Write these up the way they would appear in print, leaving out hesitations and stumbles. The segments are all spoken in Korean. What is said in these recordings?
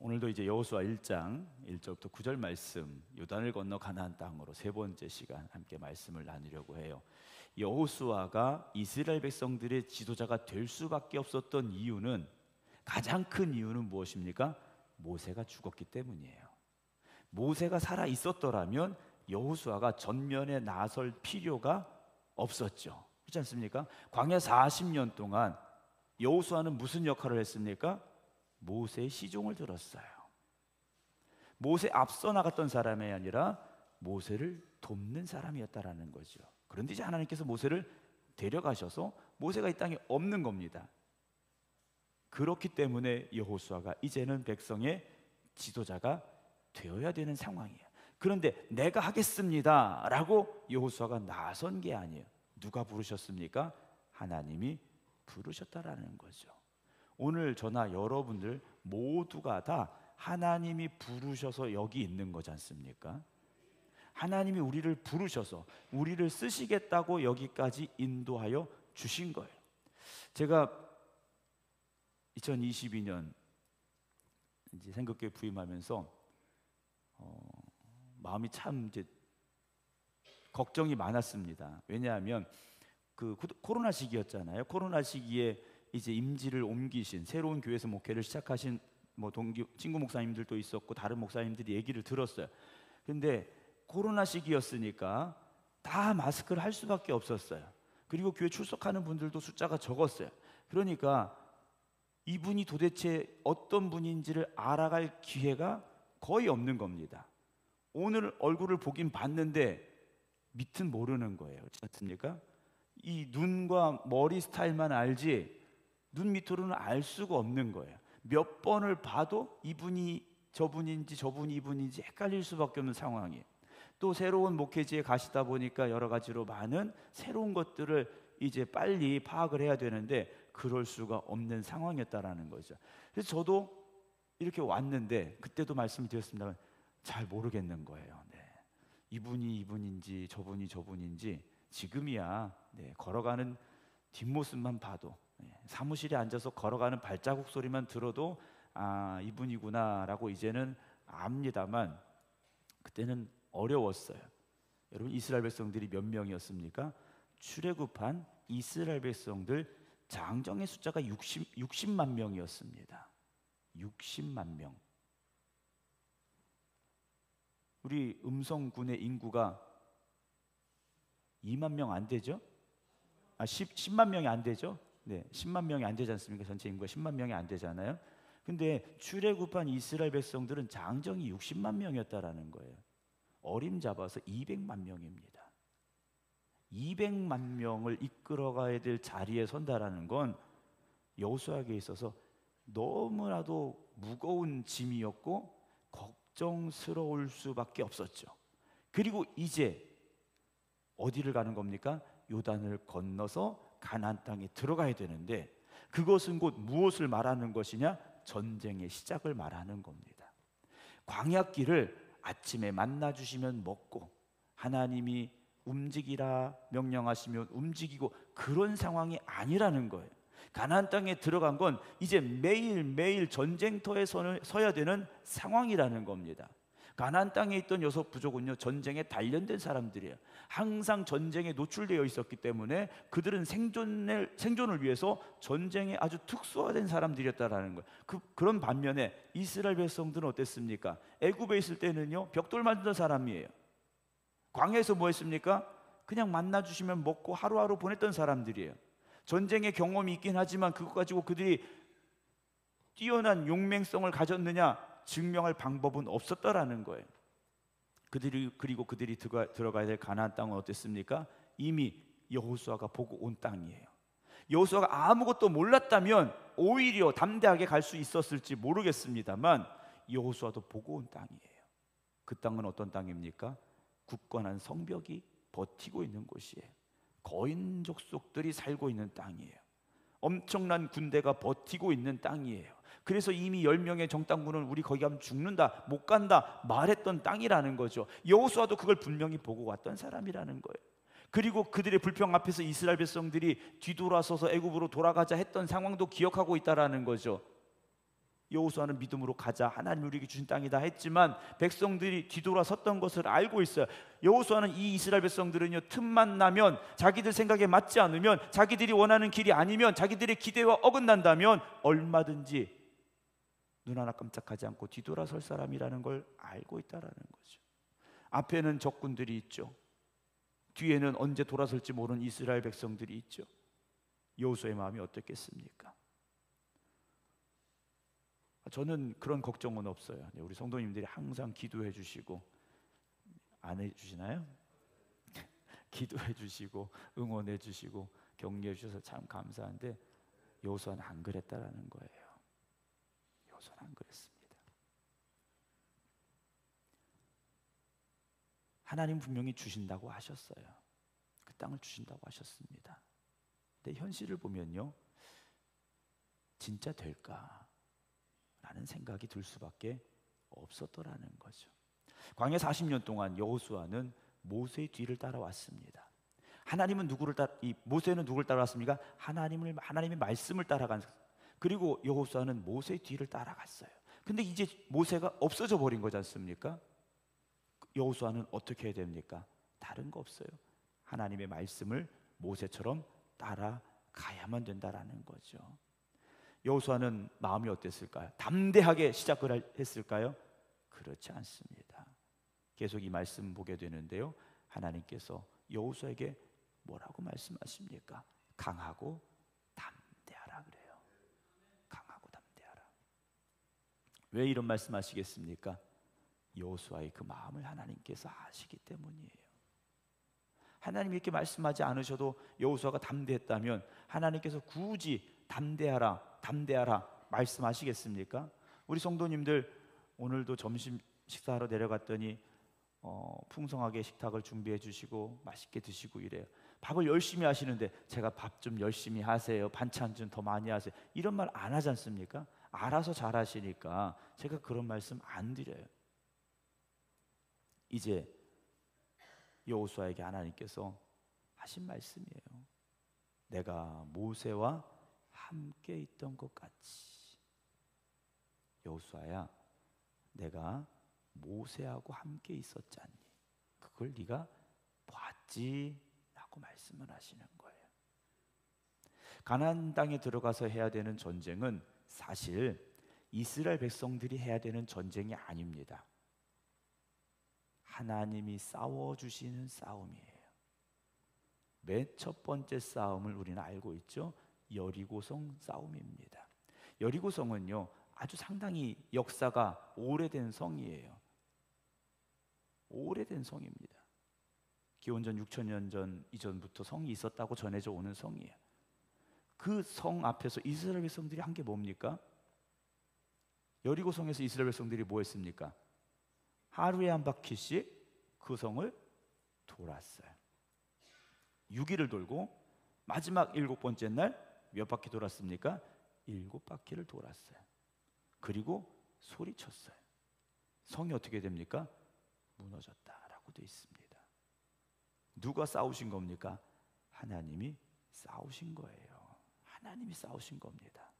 오늘도 이제 여호수아 1장 1절부터 9절 말씀, 요단을 건너 가나안 땅으로 세 번째 시간 함께 말씀을 나누려고 해요. 여호수아가 이스라엘 백성들의 지도자가 될 수밖에 없었던 이유는, 가장 큰 이유는 무엇입니까? 모세가 죽었기 때문이에요. 모세가 살아 있었더라면 여호수아가 전면에 나설 필요가 없었죠. 그렇지 않습니까? 광야 40년 동안 여호수아는 무슨 역할을 했습니까? 모세의 시종을 들었어요. 모세 앞서 나갔던 사람이 아니라 모세를 돕는 사람이었다라는 거죠. 그런데 이제 하나님께서 모세를 데려가셔서 모세가 이 땅에 없는 겁니다. 그렇기 때문에 여호수아가 이제는 백성의 지도자가 되어야 되는 상황이에요. 그런데 내가 하겠습니다 라고 여호수아가 나선 게 아니에요. 누가 부르셨습니까? 하나님이 부르셨다라는 거죠. 오늘 저나 여러분들 모두가 다 하나님이 부르셔서 여기 있는 거지 않습니까? 하나님이 우리를 부르셔서 우리를 쓰시겠다고 여기까지 인도하여 주신 거예요. 제가 2022년 이제 생각교회 부임하면서 마음이 참 이제 걱정이 많았습니다. 왜냐하면 그 코로나 시기였잖아요. 코로나 시기에 이제 임지를 옮기신, 새로운 교회에서 목회를 시작하신 친구 목사님들도 있었고 다른 목사님들이 얘기를 들었어요. 근데 코로나 시기였으니까 다 마스크를 할 수밖에 없었어요. 그리고 교회 출석하는 분들도 숫자가 적었어요. 그러니까 이분이 도대체 어떤 분인지를 알아갈 기회가 거의 없는 겁니다. 오늘 얼굴을 보긴 봤는데 밑은 모르는 거예요. 그렇지 않습니까? 이 눈과 머리 스타일만 알지 눈 밑으로는 알 수가 없는 거예요. 몇 번을 봐도 이분이 저분인지 저분이 이분인지 헷갈릴 수밖에 없는 상황이에요. 또 새로운 목회지에 가시다 보니까 여러 가지로 많은 새로운 것들을 이제 빨리 파악을 해야 되는데 그럴 수가 없는 상황이었다라는 거죠. 그래서 저도 이렇게 왔는데 그때도 말씀드렸습니다만 잘 모르겠는 거예요. 네. 이분이 이분인지 저분이 저분인지 지금이야 걸어가는 뒷모습만 봐도, 사무실에 앉아서 걸어가는 발자국 소리만 들어도 아 이분이구나 라고 이제는 압니다만 그때는 어려웠어요. 여러분, 이스라엘 백성들이 몇 명이었습니까? 출애굽한 이스라엘 백성들 장정의 숫자가 60만 명이었습니다. 60만 명. 우리 음성군의 인구가 2만 명 안 되죠? 10만 명이 안 되죠? 네, 10만 명이 안 되지 않습니까? 전체 인구가 10만 명이 안 되잖아요. 근데 출애굽한 이스라엘 백성들은 장정이 60만 명이었다라는 거예요. 어림잡아서 200만 명입니다. 200만 명을 이끌어가야 될 자리에 선다라는 건 여호수아에게 있어서 너무나도 무거운 짐이었고 걱정스러울 수밖에 없었죠. 그리고 이제 어디를 가는 겁니까? 요단을 건너서 가나안 땅에 들어가야 되는데 그것은 곧 무엇을 말하는 것이냐? 전쟁의 시작을 말하는 겁니다. 광야길을 아침에 만나 주시면 먹고 하나님이 움직이라 명령하시면 움직이고 그런 상황이 아니라는 거예요. 가나안 땅에 들어간 건 이제 매일매일 전쟁터에 서야 되는 상황이라는 겁니다. 가나안 땅에 있던 여섯 부족은요, 전쟁에 단련된 사람들이에요. 항상 전쟁에 노출되어 있었기 때문에 그들은 생존을 위해서 전쟁에 아주 특수화된 사람들이었다라는 거예요. 그런 반면에 이스라엘 백성들은 어땠습니까? 애굽에 있을 때는요, 벽돌 만드는 사람이에요. 광야에서 뭐 했습니까? 그냥 만나주시면 먹고 하루하루 보냈던 사람들이에요. 전쟁의 경험이 있긴 하지만 그것 가지고 그들이 뛰어난 용맹성을 가졌느냐? 증명할 방법은 없었다라는 거예요. 그리고 그들이 들어가야 될 가나안 땅은 어땠습니까? 이미 여호수아가 보고 온 땅이에요. 여호수아가 아무것도 몰랐다면 오히려 담대하게 갈 수 있었을지 모르겠습니다만 여호수아도 보고 온 땅이에요. 그 땅은 어떤 땅입니까? 굳건한 성벽이 버티고 있는 곳이에요. 거인 족속들이 살고 있는 땅이에요. 엄청난 군대가 버티고 있는 땅이에요. 그래서 이미 10명의 정탐군은 우리 거기 가면 죽는다, 못 간다 말했던 땅이라는 거죠. 여호수아도 그걸 분명히 보고 왔던 사람이라는 거예요. 그리고 그들의 불평 앞에서 이스라엘 백성들이 뒤돌아서서 애굽으로 돌아가자 했던 상황도 기억하고 있다라는 거죠. 여호수아는 믿음으로 가자, 하나님 우리에게 주신 땅이다 했지만 백성들이 뒤돌아섰던 것을 알고 있어요. 여호수아는 이 이스라엘 백성들은요, 틈만 나면, 자기들 생각에 맞지 않으면, 자기들이 원하는 길이 아니면, 자기들의 기대와 어긋난다면 얼마든지 눈 하나 깜짝하지 않고 뒤돌아설 사람이라는 걸 알고 있다라는 거죠. 앞에는 적군들이 있죠. 뒤에는 언제 돌아설지 모르는 이스라엘 백성들이 있죠. 여호수아의 마음이 어떻겠습니까? 저는 그런 걱정은 없어요. 우리 성도님들이 항상 기도해 주시고, 안 해주시나요? 기도해 주시고 응원해 주시고 격려해 주셔서 참 감사한데, 여호수아는 안 그랬다라는 거예요. 여호수아는 안 그랬습니다. 하나님 분명히 주신다고 하셨어요. 그 땅을 주신다고 하셨습니다. 근데 현실을 보면요, 진짜 될까? 라는 생각이 들 수밖에 없었더라는 거죠. 광야 40년 동안 여호수아는 모세의 뒤를 따라왔습니다. 모세는 누구를 따라왔습니까? 하나님의 말씀을 따라간. 그리고 여호수아는 모세의 뒤를 따라갔어요. 근데 이제 모세가 없어져 버린 거지 않습니까? 여호수아는 어떻게 해야 됩니까? 다른 거 없어요. 하나님의 말씀을 모세처럼 따라가야만 된다라는 거죠. 여호수아는 마음이 어땠을까요? 담대하게 시작을 했을까요? 그렇지 않습니다. 계속 이 말씀 보게 되는데요, 하나님께서 여호수아에게 뭐라고 말씀하십니까? 강하고 담대하라 그래요. 강하고 담대하라. 왜 이런 말씀하시겠습니까? 여호수아의 그 마음을 하나님께서 아시기 때문이에요. 하나님이 이렇게 말씀하지 않으셔도 여호수아가 담대했다면 하나님께서 굳이 담대하라 말씀하시겠습니까? 우리 성도님들 오늘도 점심 식사하러 내려갔더니 풍성하게 식탁을 준비해 주시고 맛있게 드시고 이래요. 밥을 열심히 하시는데 제가 밥 좀 열심히 하세요, 반찬 좀 더 많이 하세요, 이런 말 안 하지 않습니까? 알아서 잘 하시니까 제가 그런 말씀 안 드려요. 이제 여호수아에게 하나님께서 하신 말씀이에요. 내가 모세와 함께 있던 것 같이. 여호수아야, 내가 모세하고 함께 있었잖니. 그걸 네가 봤지? 라고 말씀을 하시는 거예요. 가나안 땅에 들어가서 해야 되는 전쟁은 사실 이스라엘 백성들이 해야 되는 전쟁이 아닙니다. 하나님이 싸워주시는 싸움이에요. 맨 첫 번째 싸움을 우리는 알고 있죠. 여리고성 싸움입니다. 여리고성은요, 아주 상당히 역사가 오래된 성이에요. 오래된 성입니다. 기원전 6,000년 전 이전부터 성이 있었다고 전해져 오는 성이에요. 그 성 앞에서 이스라엘 백성들이 한 게 뭡니까? 여리고성에서 이스라엘 백성들이 뭐 했습니까? 하루에 한 바퀴씩 그 성을 돌았어요. 6일을 돌고 마지막 7번째 날 몇 바퀴 돌았습니까? 7바퀴를 돌았어요. 그리고 소리쳤어요. 성이 어떻게 됩니까? 무너졌다라고 되어 있습니다. 누가 싸우신 겁니까? 하나님이 싸우신 거예요. 하나님이 싸우신 겁니다.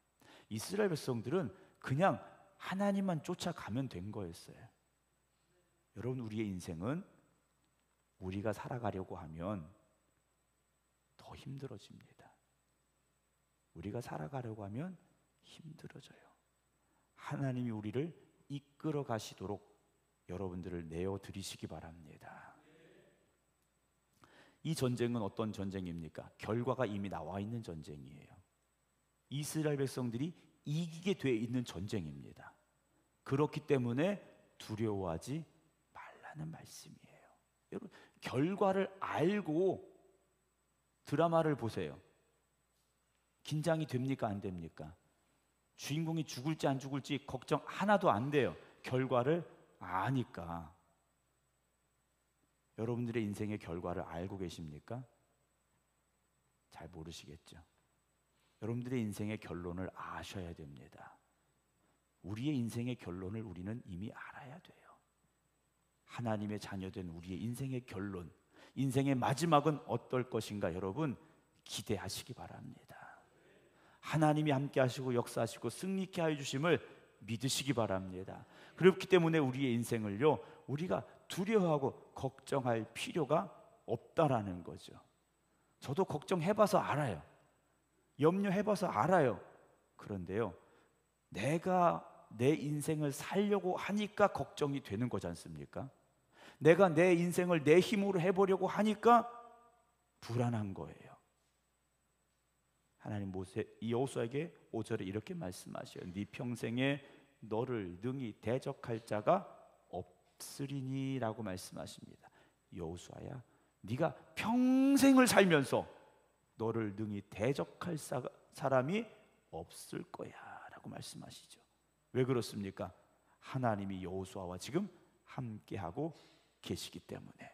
이스라엘 백성들은 그냥 하나님만 쫓아가면 된 거였어요. 여러분, 우리의 인생은 우리가 살아가려고 하면 더 힘들어집니다. 우리가 살아가려고 하면 힘들어져요. 하나님이 우리를 이끌어 가시도록 여러분들을 내어 드리시기 바랍니다. 이 전쟁은 어떤 전쟁입니까? 결과가 이미 나와 있는 전쟁이에요. 이스라엘 백성들이 이기게 돼 있는 전쟁입니다. 그렇기 때문에 두려워하지 말라는 말씀이에요. 여러분, 결과를 알고 드라마를 보세요. 긴장이 됩니까? 안 됩니까? 주인공이 죽을지 안 죽을지 걱정 하나도 안 돼요. 결과를 아니까. 여러분들의 인생의 결과를 알고 계십니까? 잘 모르시겠죠. 여러분들의 인생의 결론을 아셔야 됩니다. 우리의 인생의 결론을 우리는 이미 알아야 돼요. 하나님의 자녀된 우리의 인생의 결론, 인생의 마지막은 어떨 것인가 여러분 기대하시기 바랍니다. 하나님이 함께 하시고 역사하시고 승리케 하여 주심을 믿으시기 바랍니다. 그렇기 때문에 우리의 인생을요, 우리가 두려워하고 걱정할 필요가 없다라는 거죠. 저도 걱정해봐서 알아요. 염려해봐서 알아요. 그런데요, 내가 내 인생을 살려고 하니까 걱정이 되는 거지 않습니까? 내가 내 인생을 내 힘으로 해보려고 하니까 불안한 거예요. 하나님 여호수아에게 5절에 이렇게 말씀하셔요. 네 평생에 너를 능히 대적할 자가 없으리니 라고 말씀하십니다. 여호수아야, 네가 평생을 살면서 너를 능히 대적할 사람이 없을 거야 라고 말씀하시죠. 왜 그렇습니까? 하나님이 여호수아와 지금 함께하고 계시기 때문에.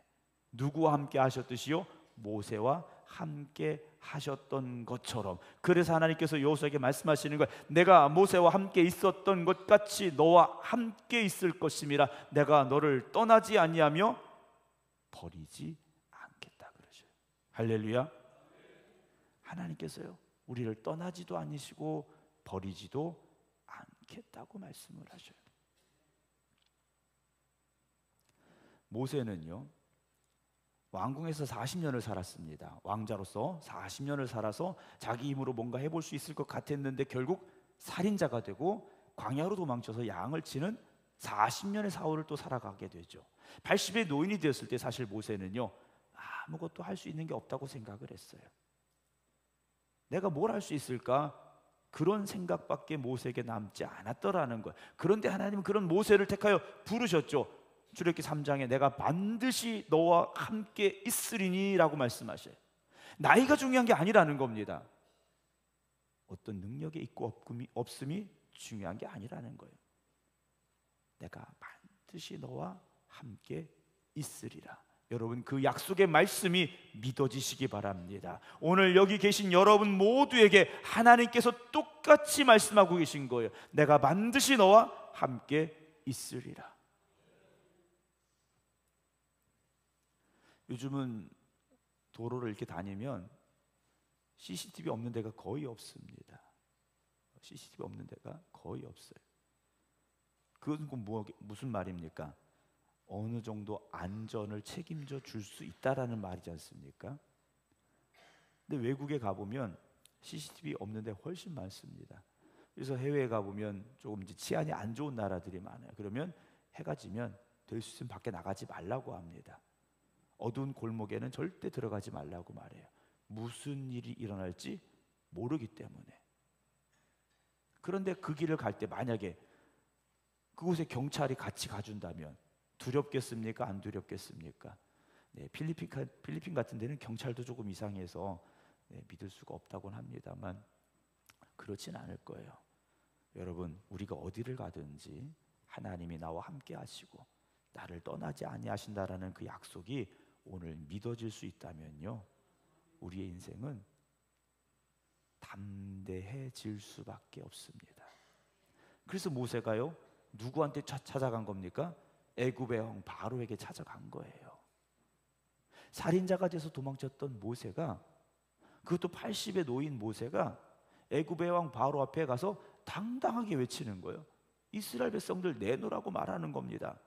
누구와 함께 하셨듯이요? 모세와 함께 하셨던 것처럼. 그래서 하나님께서 여호수아에게 말씀하시는 거예요. 내가 모세와 함께 있었던 것 같이 너와 함께 있을 것임이라. 내가 너를 떠나지 아니하며 버리지 않겠다 그러셔요. 할렐루야. 하나님께서요, 우리를 떠나지도 않으시고 버리지도 않겠다고 말씀을 하셔요. 모세는요, 왕궁에서 40년을 살았습니다. 왕자로서 40년을 살아서 자기 힘으로 뭔가 해볼 수 있을 것 같았는데 결국 살인자가 되고 광야로 도망쳐서 양을 치는 40년의 사후를 또 살아가게 되죠. 80의 노인이 되었을 때 사실 모세는요, 아무것도 할 수 있는 게 없다고 생각을 했어요. 내가 뭘 할 수 있을까? 그런 생각밖에 모세에게 남지 않았더라는 거예요. 그런데 하나님은 그런 모세를 택하여 부르셨죠. 출애굽기 3장에 내가 반드시 너와 함께 있으리니 라고 말씀하셔요. 나이가 중요한 게 아니라는 겁니다. 어떤 능력이 있고 없음이 중요한 게 아니라는 거예요. 내가 반드시 너와 함께 있으리라. 여러분, 그 약속의 말씀이 믿어지시기 바랍니다. 오늘 여기 계신 여러분 모두에게 하나님께서 똑같이 말씀하고 계신 거예요. 내가 반드시 너와 함께 있으리라. 요즘은 도로를 이렇게 다니면 CCTV 없는 데가 거의 없습니다. CCTV 없는 데가 거의 없어요. 그건 무슨 말입니까? 어느 정도 안전을 책임져 줄 수 있다라는 말이지 않습니까? 근데 외국에 가보면 CCTV 없는 데 훨씬 많습니다. 그래서 해외에 가보면 조금 이제 치안이 안 좋은 나라들이 많아요. 그러면 해가 지면 될 수 있으면 밖에 나가지 말라고 합니다. 어두운 골목에는 절대 들어가지 말라고 말해요. 무슨 일이 일어날지 모르기 때문에. 그런데 그 길을 갈 때 만약에 그곳에 경찰이 같이 가준다면 두렵겠습니까? 안 두렵겠습니까? 네, 필리핀 같은 데는 경찰도 조금 이상해서 믿을 수가 없다고는 합니다만 그렇진 않을 거예요. 여러분, 우리가 어디를 가든지 하나님이 나와 함께 하시고 나를 떠나지 아니하신다라는 그 약속이 오늘 믿어질 수 있다면요, 우리의 인생은 담대해질 수밖에 없습니다. 그래서 모세가요, 누구한테 찾아간 겁니까? 애굽의 왕 바로에게 찾아간 거예요. 살인자가 돼서 도망쳤던 모세가, 그것도 80의 노인 모세가 애굽의 왕 바로 앞에 가서 당당하게 외치는 거예요. 이스라엘 백성들 내놓으라고 말하는 겁니다.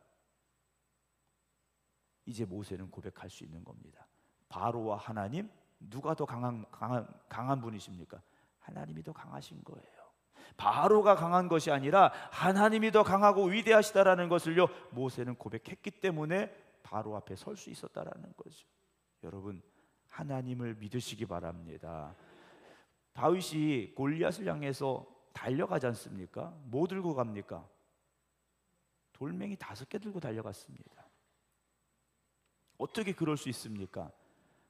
이제 모세는 고백할 수 있는 겁니다. 바로와 하나님, 누가 더 강한 분이십니까? 하나님이 더 강하신 거예요. 바로가 강한 것이 아니라 하나님이 더 강하고 위대하시다라는 것을요, 모세는 고백했기 때문에 바로 앞에 설 수 있었다라는 거죠. 여러분, 하나님을 믿으시기 바랍니다. 다윗이 골리앗을 향해서 달려가지 않습니까? 뭐 들고 갑니까? 돌멩이 5개 들고 달려갔습니다. 어떻게 그럴 수 있습니까?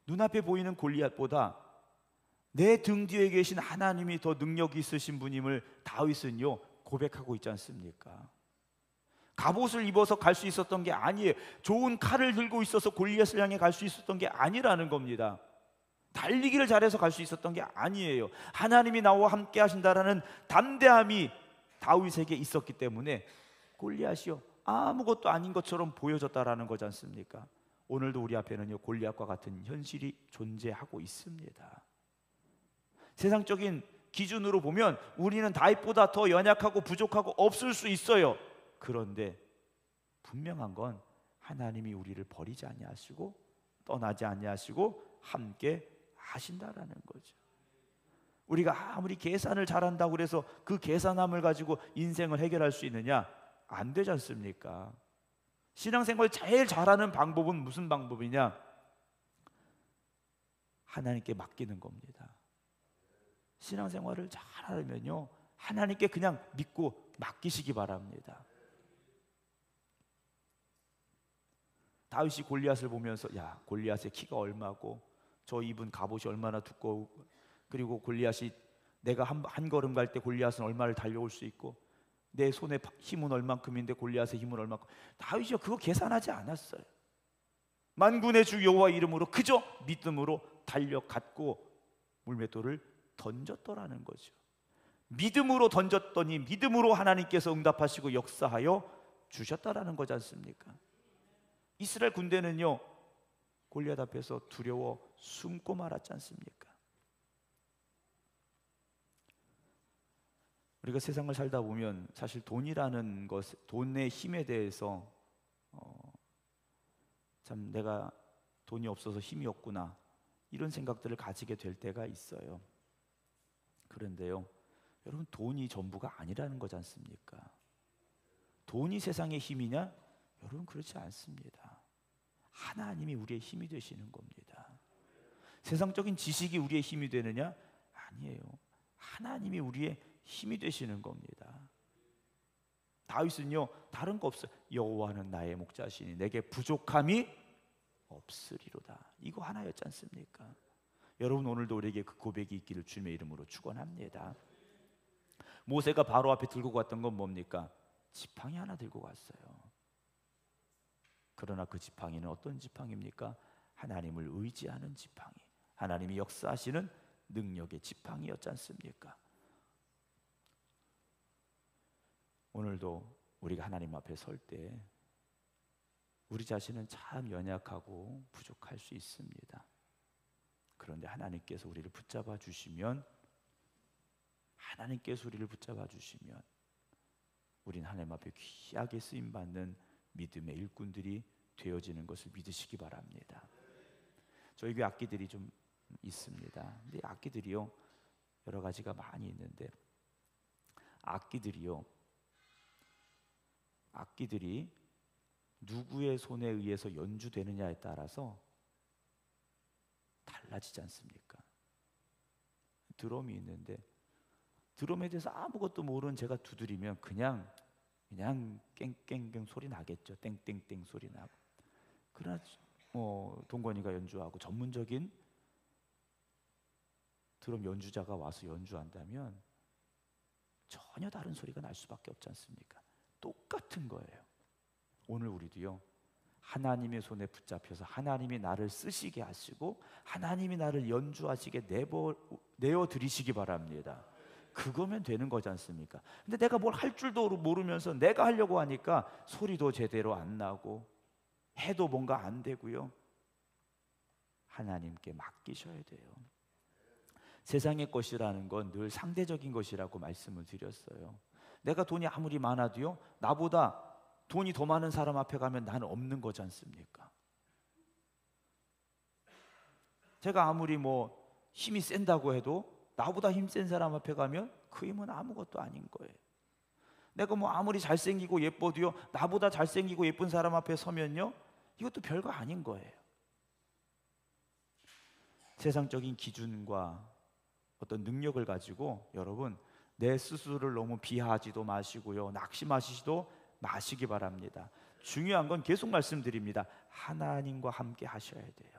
눈앞에 보이는 골리앗보다 내 등 뒤에 계신 하나님이 더 능력이 있으신 분임을 다윗은요 고백하고 있지 않습니까? 갑옷을 입어서 갈 수 있었던 게 아니에요. 좋은 칼을 들고 있어서 골리앗을 향해 갈 수 있었던 게 아니라는 겁니다. 달리기를 잘해서 갈 수 있었던 게 아니에요. 하나님이 나와 함께 하신다라는 담대함이 다윗에게 있었기 때문에 골리앗이요 아무것도 아닌 것처럼 보여졌다라는 거지 않습니까? 오늘도 우리 앞에는요 골리앗과 같은 현실이 존재하고 있습니다. 세상적인 기준으로 보면 우리는 다윗보다 더 연약하고 부족하고 없을 수 있어요. 그런데 분명한 건 하나님이 우리를 버리지 아니하시고 떠나지 아니하시고 함께 하신다라는 거죠. 우리가 아무리 계산을 잘한다고 해서 그 계산함을 가지고 인생을 해결할 수 있느냐? 안 되지 않습니까? 신앙생활 제일 잘하는 방법은 무슨 방법이냐? 하나님께 맡기는 겁니다. 신앙생활을 잘하려면요, 하나님께 그냥 믿고 맡기시기 바랍니다. 다윗이 골리앗을 보면서 야, 골리앗의 키가 얼마고 저 입은 갑옷이 얼마나 두꺼우고, 그리고 골리앗이 내가 한 걸음 갈 때 골리앗은 얼마를 달려올 수 있고 내 손의 힘은 얼만큼인데 골리앗의 힘은 얼만큼. 다윗이 그거 계산하지 않았어요. 만군의 주 여호와 이름으로 그저 믿음으로 달려갔고 물맷돌을 던졌더라는 거죠. 믿음으로 던졌더니 믿음으로 하나님께서 응답하시고 역사하여 주셨다라는 거지 않습니까? 이스라엘 군대는요, 골리앗 앞에서 두려워 숨고 말았지 않습니까? 우리가 세상을 살다 보면 사실 돈이라는 것, 돈의 힘에 대해서 참 내가 돈이 없어서 힘이 없구나 이런 생각들을 가지게 될 때가 있어요. 그런데요, 여러분, 돈이 전부가 아니라는 거지 않습니까? 돈이 세상의 힘이냐? 여러분, 그렇지 않습니다. 하나님이 우리의 힘이 되시는 겁니다. 세상적인 지식이 우리의 힘이 되느냐? 아니에요. 하나님이 우리의 힘이 되시는 겁니다. 다윗은요, 다른 거 없어요. 여호와는 나의 목자시니 내게 부족함이 없으리로다. 이거 하나였지 않습니까? 여러분, 오늘도 우리에게 그 고백이 있기를 주님의 이름으로 축원합니다. 모세가 바로 앞에 들고 갔던 건 뭡니까? 지팡이 하나 들고 갔어요. 그러나 그 지팡이는 어떤 지팡이입니까? 하나님을 의지하는 지팡이, 하나님이 역사하시는 능력의 지팡이였지 않습니까? 오늘도 우리가 하나님 앞에 설 때 우리 자신은 참 연약하고 부족할 수 있습니다. 그런데 하나님께서 우리를 붙잡아 주시면, 우리는 하나님 앞에 귀하게 쓰임받는 믿음의 일꾼들이 되어지는 것을 믿으시기 바랍니다. 저희 교회 악기들이 좀 있습니다. 근데 악기들이요, 여러 가지가 많이 있는데 악기들이 누구의 손에 의해서 연주되느냐에 따라서 달라지지 않습니까? 드럼이 있는데 드럼에 대해서 아무것도 모르는 제가 두드리면 그냥 깽깽깽 소리 나겠죠. 땡땡땡 소리 나고. 그러나 동건이가 연주하고 전문적인 드럼 연주자가 와서 연주한다면 전혀 다른 소리가 날 수밖에 없지 않습니까? 똑같은 거예요. 오늘 우리도요, 하나님의 손에 붙잡혀서 하나님이 나를 쓰시게 하시고 하나님이 나를 연주하시게 내어드리시기 바랍니다. 그거면 되는 거지 않습니까? 근데 내가 뭘 할 줄도 모르면서 내가 하려고 하니까 소리도 제대로 안 나고 해도 뭔가 안 되고요. 하나님께 맡기셔야 돼요. 세상의 것이라는 건 늘 상대적인 것이라고 말씀을 드렸어요. 내가 돈이 아무리 많아도요, 나보다 돈이 더 많은 사람 앞에 가면 나는 없는 거지 않습니까? 제가 아무리 힘이 센다고 해도 나보다 힘 센 사람 앞에 가면 그 힘은 아무것도 아닌 거예요. 내가 아무리 잘생기고 예뻐도요, 나보다 잘생기고 예쁜 사람 앞에 서면요, 이것도 별거 아닌 거예요. 세상적인 기준과 어떤 능력을 가지고 여러분, 내 스스로를 너무 비하하지도 마시고요, 낙심하시지도 마시기 바랍니다. 중요한 건 계속 말씀드립니다. 하나님과 함께 하셔야 돼요.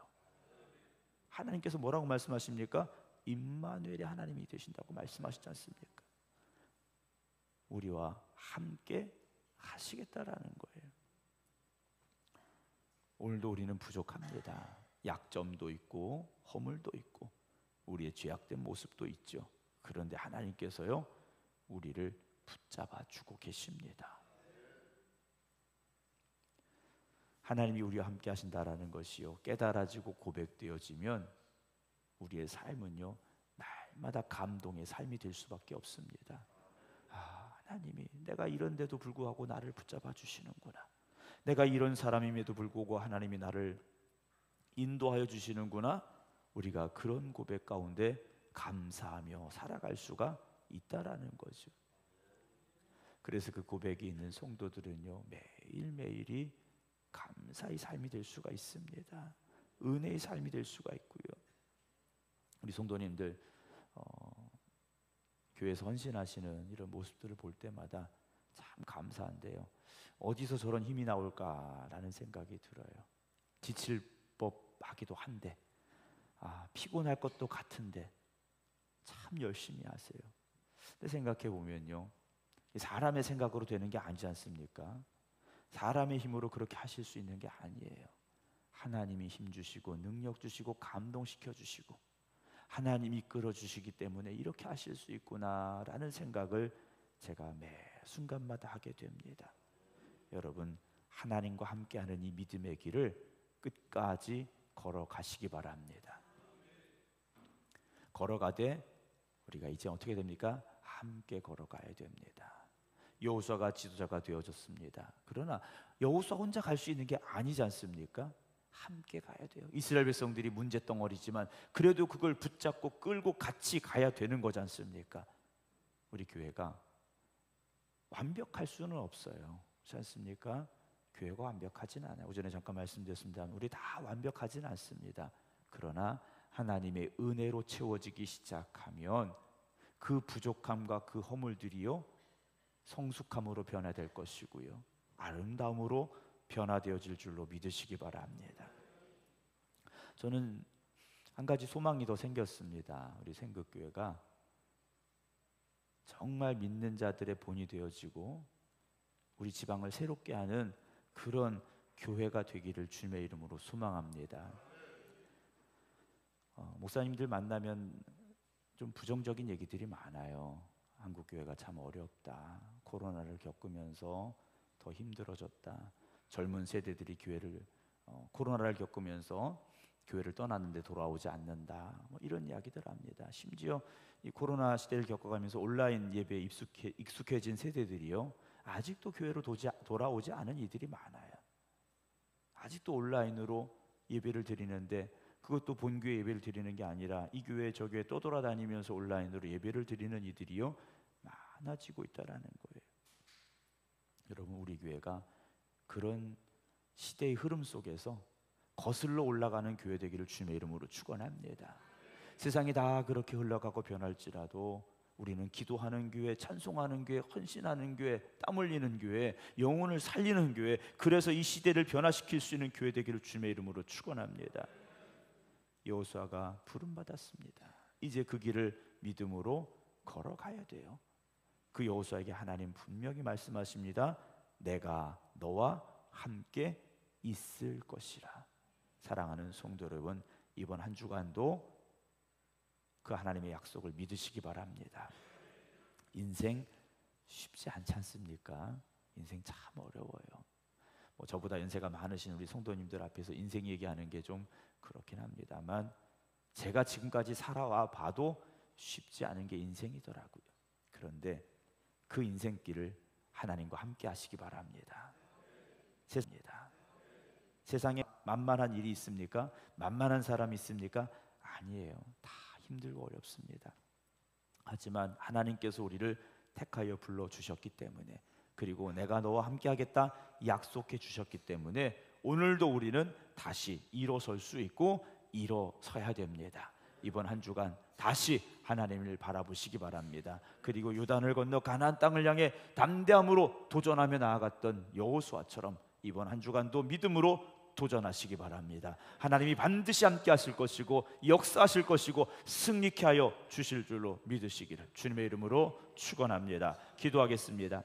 하나님께서 뭐라고 말씀하십니까? 임마누엘이 하나님이 되신다고 말씀하시지 않습니까? 우리와 함께 하시겠다라는 거예요. 오늘도 우리는 부족합니다. 약점도 있고 허물도 있고 우리의 죄악된 모습도 있죠. 그런데 하나님께서요, 우리를 붙잡아 주고 계십니다. 하나님이 우리와 함께 하신다라는 것이요, 깨달아지고 고백되어지면 우리의 삶은요, 날마다 감동의 삶이 될 수밖에 없습니다. 하나님이 내가 이런데도 불구하고 나를 붙잡아 주시는구나. 내가 이런 사람임에도 불구하고 하나님이 나를 인도하여 주시는구나. 우리가 그런 고백 가운데 감사하며 살아갈 수가 있다라는 거죠. 그래서 그 고백이 있는 성도들은요, 매일매일이 감사의 삶이 될 수가 있습니다. 은혜의 삶이 될 수가 있고요. 우리 성도님들 교회에서 헌신하시는 이런 모습들을 볼 때마다 참 감사한데요, 어디서 저런 힘이 나올까라는 생각이 들어요. 지칠 법하기도 한데, 피곤할 것도 같은데 참 열심히 하세요. 근데 생각해 보면요, 사람의 생각으로 되는 게 아니지 않습니까? 사람의 힘으로 그렇게 하실 수 있는 게 아니에요. 하나님이 힘 주시고 능력 주시고 감동시켜 주시고 하나님이 이끌어 주시기 때문에 이렇게 하실 수 있구나라는 생각을 제가 매 순간마다 하게 됩니다. 여러분, 하나님과 함께하는 이 믿음의 길을 끝까지 걸어가시기 바랍니다. 걸어가되 우리가 이제 어떻게 됩니까? 함께 걸어가야 됩니다. 여호수아가 지도자가 되어졌습니다. 그러나 여호수아 혼자 갈 수 있는 게 아니지 않습니까? 함께 가야 돼요. 이스라엘 백성들이 문제덩어리지만 그래도 그걸 붙잡고 끌고 같이 가야 되는 거지 않습니까? 우리 교회가 완벽할 수는 없어요. 그렇지 않습니까? 교회가 완벽하진 않아요. 오전에 잠깐 말씀드렸습니다. 우리 다 완벽하진 않습니다. 그러나 하나님의 은혜로 채워지기 시작하면 그 부족함과 그 허물들이요, 성숙함으로 변화될 것이고요, 아름다움으로 변화되어질 줄로 믿으시기 바랍니다. 저는 한 가지 소망이 더 생겼습니다. 우리 생극교회가 정말 믿는 자들의 본이 되어지고 우리 지방을 새롭게 하는 그런 교회가 되기를 주님의 이름으로 소망합니다. 목사님들 만나면 좀 부정적인 얘기들이 많아요. 한국 교회가 참 어렵다. 코로나를 겪으면서 더 힘들어졌다. 젊은 세대들이 교회를 코로나를 겪으면서 교회를 떠났는데 돌아오지 않는다. 이런 이야기들 합니다. 심지어 이 코로나 시대를 겪어가면서 온라인 예배에 익숙해진 세대들이요, 아직도 교회로 돌아오지 않은 이들이 많아요. 아직도 온라인으로 예배를 드리는데, 그것도 본교회 예배를 드리는 게 아니라 이 교회 저 교회 떠돌아다니면서 온라인으로 예배를 드리는 이들이요, 많아지고 있다라는 거예요. 여러분, 우리 교회가 그런 시대의 흐름 속에서 거슬러 올라가는 교회 되기를 주님의 이름으로 축원합니다. 세상이 다 그렇게 흘러가고 변할지라도 우리는 기도하는 교회, 찬송하는 교회, 헌신하는 교회, 땀 흘리는 교회, 영혼을 살리는 교회, 그래서 이 시대를 변화시킬 수 있는 교회 되기를 주님의 이름으로 축원합니다. 여호수아가 부름받았습니다. 이제 그 길을 믿음으로 걸어가야 돼요. 그 여호수아에게 하나님 분명히 말씀하십니다. 내가 너와 함께 있을 것이라. 사랑하는 성도 여러분, 이번 한 주간도 그 하나님의 약속을 믿으시기 바랍니다. 인생 쉽지 않지 않습니까? 인생 참 어려워요. 저보다 연세가 많으신 우리 성도님들 앞에서 인생 얘기하는 게 좀 그렇긴 합니다만, 제가 지금까지 살아와 봐도 쉽지 않은 게 인생이더라고요. 그런데 그 인생길을 하나님과 함께 하시기 바랍니다. 세상에 만만한 일이 있습니까? 만만한 사람이 있습니까? 아니에요. 다 힘들고 어렵습니다. 하지만 하나님께서 우리를 택하여 불러주셨기 때문에, 그리고 내가 너와 함께 하겠다 약속해 주셨기 때문에 오늘도 우리는 다시 일어설 수 있고 일어서야 됩니다. 이번 한 주간 다시 하나님을 바라보시기 바랍니다. 그리고 요단을 건너 가나안 땅을 향해 담대함으로 도전하며 나아갔던 여호수아처럼 이번 한 주간도 믿음으로 도전하시기 바랍니다. 하나님이 반드시 함께 하실 것이고 역사하실 것이고 승리케 하여 주실 줄로 믿으시기를 주님의 이름으로 축원합니다. 기도하겠습니다.